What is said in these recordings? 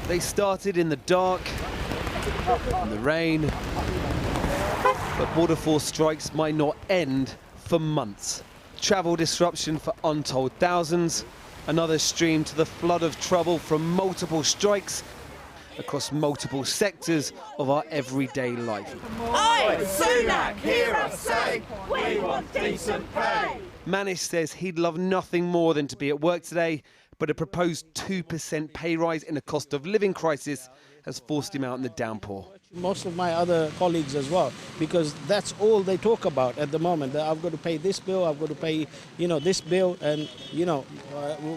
They started in the dark, in the rain, but border force strikes might not end for months. Travel disruption for untold thousands, another stream to the flood of trouble from multiple strikes across multiple sectors of our everyday life. Oi, Sunak, hear us say, we want decent pay. Manish says he'd love nothing more than to be at work today, but a proposed 2% pay rise in a cost of living crisis has forced him out in the downpour. Most of my other colleagues as well, because that's all they talk about at the moment. That I've got to pay this bill, I've got to pay, this bill, and,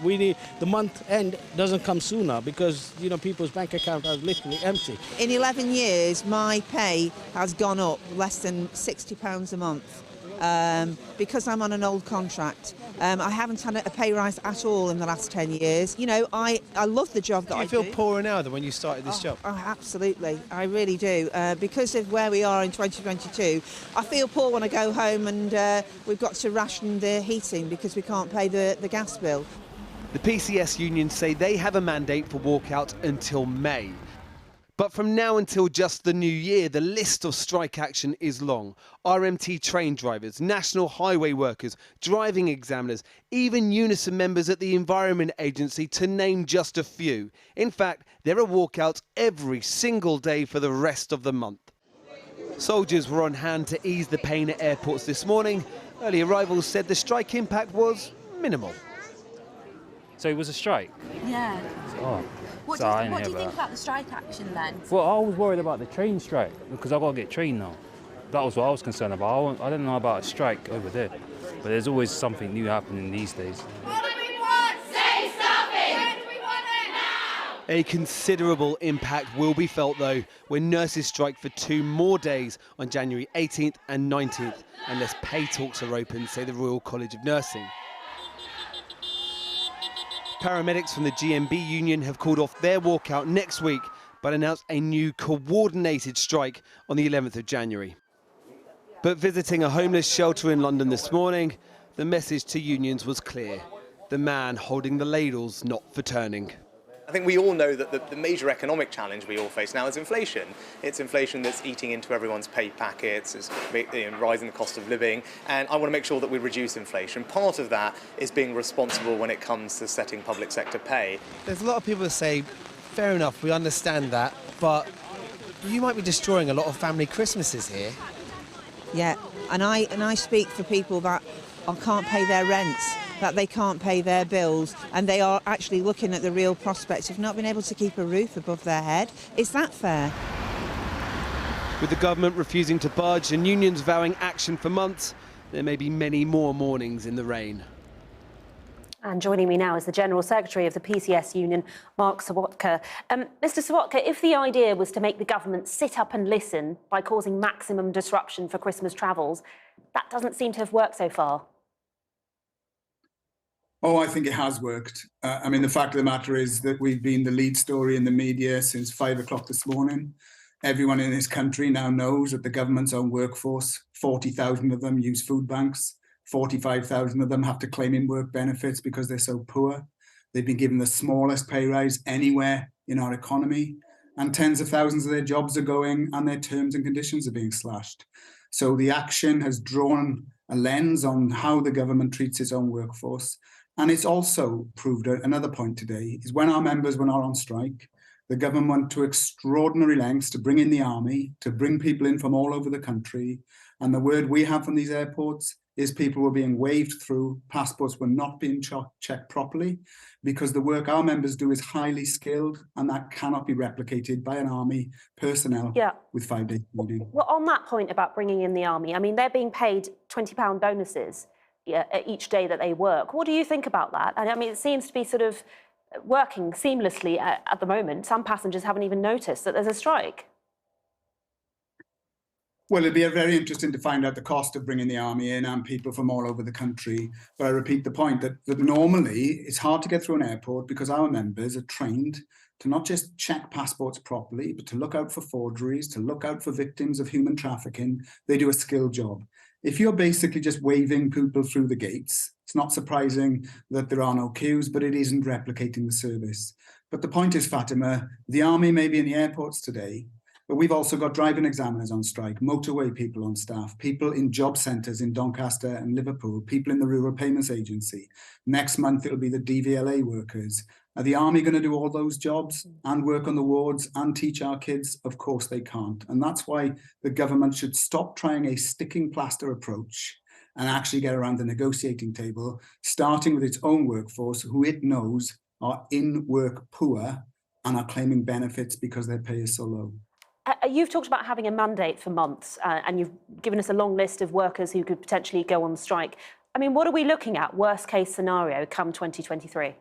we need, the month end doesn't come sooner because, people's bank account are literally empty. In 11 years, my pay has gone up less than £60 a month. Because I'm on an old contract. I haven't had a pay rise at all in the last 10 years. I love the job that I do. Do you feel poorer now than when you started this job? Oh, absolutely. I really do. Because of where we are in 2022, I feel poor when I go home and we've got to ration the heating because we can't pay the gas bill. The PCS unions say they have a mandate for walkout until May. But from now until just the new year, the list of strike action is long. RMT train drivers, national highway workers, driving examiners, even Unison members at the Environment Agency, to name just a few. In fact, there are walkouts every single day for the rest of the month. Soldiers were on hand to ease the pain at airports this morning. Early arrivals said the strike impact was minimal. So it was a strike? Yeah. Oh. What do you think about the strike action then? Well, I was worried about the train strike because I've got to get trained now. That was what I was concerned about. I don't know about a strike over there, but there's always something new happening these days. What do we want? Say something! When do we want it now? A considerable impact will be felt, though, when nurses strike for 2 more days on January 18th and 19th, unless pay talks are open, say the Royal College of Nursing. Paramedics from the GMB union have called off their walkout next week, but announced a new coordinated strike on the 11th of January. But visiting a homeless shelter in London this morning, the message to unions was clear. The man holding the ladles not for turning. I think we all know that the major economic challenge we all face now is inflation. It's inflation that's eating into everyone's pay packets, it's rising the cost of living, and I want to make sure that we reduce inflation. Part of that is being responsible when it comes to setting public sector pay. There's a lot of people that say, fair enough, we understand that, but you might be destroying a lot of family Christmases here. Yeah, and I speak for people that can't pay their rents, that they can't pay their bills, and they are actually looking at the real prospect of not being able to keep a roof above their head. Is that fair? With the government refusing to budge and unions vowing action for months, there may be many more mornings in the rain. And joining me now is the General Secretary of the PCS union, Mark Sawatka. Mr. Sawatka, if the idea was to make the government sit up and listen by causing maximum disruption for Christmas travels, that doesn't seem to have worked so far. Oh, I think it has worked. The fact of the matter is that we've been the lead story in the media since 5 o'clock this morning. Everyone in this country now knows that the government's own workforce, 40,000 of them use food banks, 45,000 of them have to claim in work benefits because they're so poor. They've been given the smallest pay rise anywhere in our economy, and tens of thousands of their jobs are going and their terms and conditions are being slashed. So the action has drawn a lens on how the government treats its own workforce. And it's also proved another point today, is when our members were not on strike, the government went to extraordinary lengths to bring in the army, to bring people in from all over the country. And the word we have from these airports is people were being waved through, passports were not being checked properly, because the work our members do is highly skilled, and that cannot be replicated by an army personnel with 5 days meeting. Well, on that point about bringing in the army, they're being paid £20 bonuses each day that they work. What do you think about that? And it seems to be sort of working seamlessly at the moment. Some passengers haven't even noticed that there's a strike. Well, it'll be very interesting to find out the cost of bringing the army in and people from all over the country. But I repeat the point that normally it's hard to get through an airport because our members are trained to not just check passports properly, but to look out for forgeries, to look out for victims of human trafficking. They do a skilled job. If you're basically just waving people through the gates, it's not surprising that there are no queues, but it isn't replicating the service. But the point is, Fatima, the army may be in the airports today, but we've also got driving examiners on strike, motorway people on staff, people in job centres in Doncaster and Liverpool, people in the Rural Payments Agency. Next month, it'll be the DVLA workers. Are the army going to do all those jobs and work on the wards and teach our kids? Of course they can't. And that's why the government should stop trying a sticking plaster approach and actually get around the negotiating table, starting with its own workforce, who it knows are in work poor and are claiming benefits because their pay is so low. You've talked about having a mandate for months, and you've given us a long list of workers who could potentially go on strike. I mean, what are we looking at, worst case scenario, come 2023?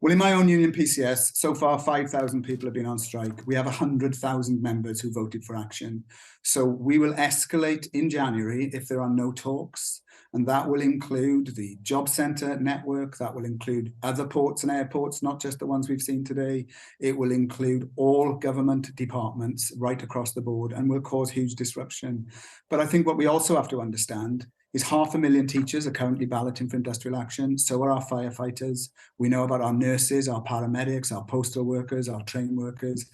Well, in my own union, PCS, so far 5,000 people have been on strike. We have 100,000 members who voted for action. So we will escalate in January if there are no talks. And that will include the job centre network, that will include other ports and airports, not just the ones we've seen today. It will include all government departments right across the board and will cause huge disruption. But I think what we also have to understand is 500,000 teachers are currently balloting for industrial action. So are our firefighters. We know about our nurses, our paramedics, our postal workers, our train workers.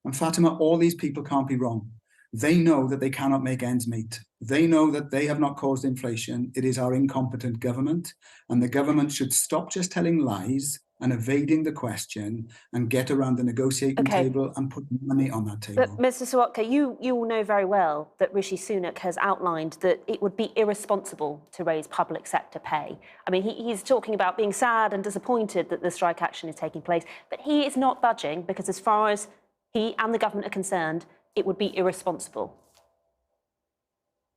And Fatima, all these people can't be wrong. They know that they cannot make ends meet. They know that they have not caused inflation. It is our incompetent government. And the government should stop just telling lies and evading the question and get around the negotiating table and put money on that table. But Mr Sawatka, you all know very well that Rishi Sunak has outlined that it would be irresponsible to raise public sector pay. I mean, he's talking about being sad and disappointed that the strike action is taking place, but he is not budging because as far as he and the government are concerned, it would be irresponsible.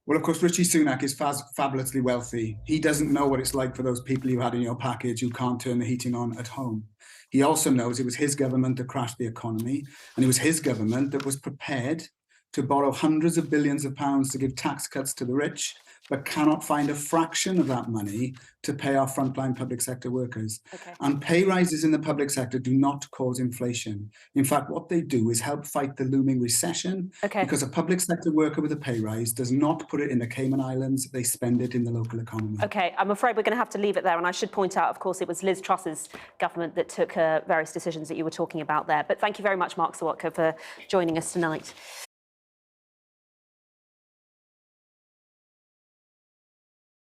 Well, of course, Rishi Sunak is fabulously wealthy. He doesn't know what it's like for those people you had in your package who can't turn the heating on at home. He also knows it was his government that crashed the economy, and it was his government that was prepared to borrow hundreds of billions of pounds to give tax cuts to the rich, but cannot find a fraction of that money to pay our frontline public sector workers. And pay rises in the public sector do not cause inflation. In fact, what they do is help fight the looming recession, because a public sector worker with a pay rise does not put it in the Cayman Islands, they spend it in the local economy. OK, I'm afraid we're going to have to leave it there. And I should point out, of course, it was Liz Truss's government that took various decisions that you were talking about there. But thank you very much, Mark Sawatka, for joining us tonight.